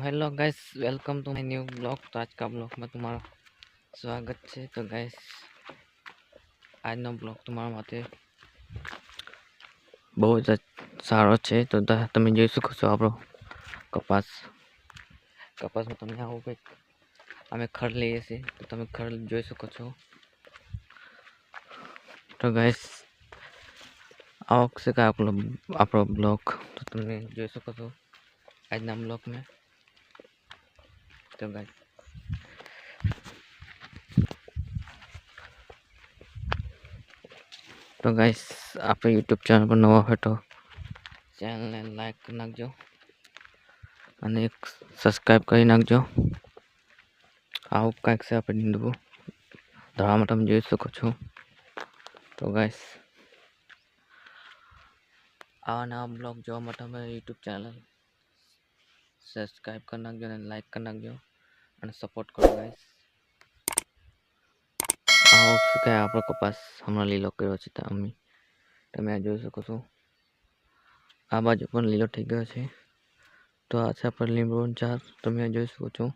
Hello guys, welcome to my new blog. तो आज का ब्लॉग में तुम्हारा स्वागत है। तो गाइस આજનો બ્લોગ તમારા માટે બહુ જ સારો છે। તો તમે જોઈ શકો છો આપણો કપાસમાં તમે આવું કંઈક અમે ખડ લઈએ છીએ, તો તમે ખડ જોઈ શકો છો। તો ગાઈસ આવો છે કે આપણો બ્લોગ તો તમે જોઈ શકો છો આજના બ્લોગમાં। તો ગાઈસ આપણે યુટ્યુબ ચેનલ પર નવા હોય તો ચેનલને લાઈક કરી નાખજો અને એક સબસ્ક્રાઈબ કરી નાખજો। આવું કાંઈક છે આપણે નીંદવું ધરામાં તમે જોઈ શકો છો। તો ગાઈસ આવા નવા બ્લોગ જોવા માટે અમારી યુટ્યુબ ચેનલ સબસ્ક્રાઈબ કરી નાખજો અને લાઈક કરી નાખજો અને સપોર્ટ કરો ગાઈસ। આ વખતે આપણો કપાસ હમણાં લીલો કર્યો છે, તમે આ જોઈ શકો છો। આ બાજુ પણ લીલો થઈ ગયો છે। તો આ છે આપણો લીમડોનો ઝાડ, તમે આ જોઈ શકો છો।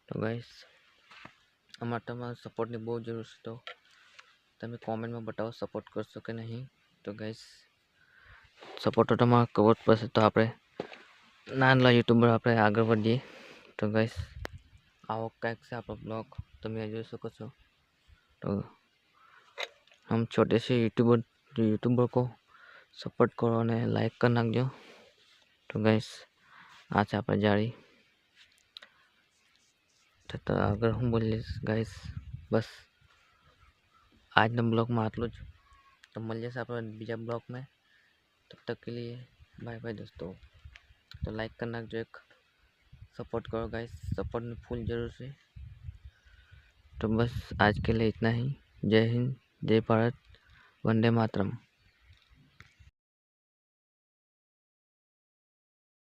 તો ગાઈસ અમારે તમારા સપોર્ટની બહુ જરૂર છે, તો તમે કોમેન્ટમાં બતાવો સપોર્ટ કરશો કે નહીં। તો ગાઈસ સપોર્ટ તો તમારા કરવો જ પડશે, તો આપણે નાના યુટ્યુબર આપણે આગળ વધીએ। तो गाइस आओ कैक से आप ब्लॉग तुम जो सको છો। तो हम छोटे से यूट्यूबर को सपोर्ट करो ने लाइक कर नाखजो। तो गाइस आज आप जारी तो अगर हम बोलीश गाइस बस आज ना ब्लॉग में आटलू ज। तो मिलिए आप बीजा ब्लॉग में, तब तक के लिए बाय बाय दोस्तों। तो लाइक कर नाखजो, एक सपोर्ट करो गाइस, सपोर्ट में फुल जरूर से। तो बस आज के लिए इतना ही। जय हिंद, जय भारत, वंदे मातरम।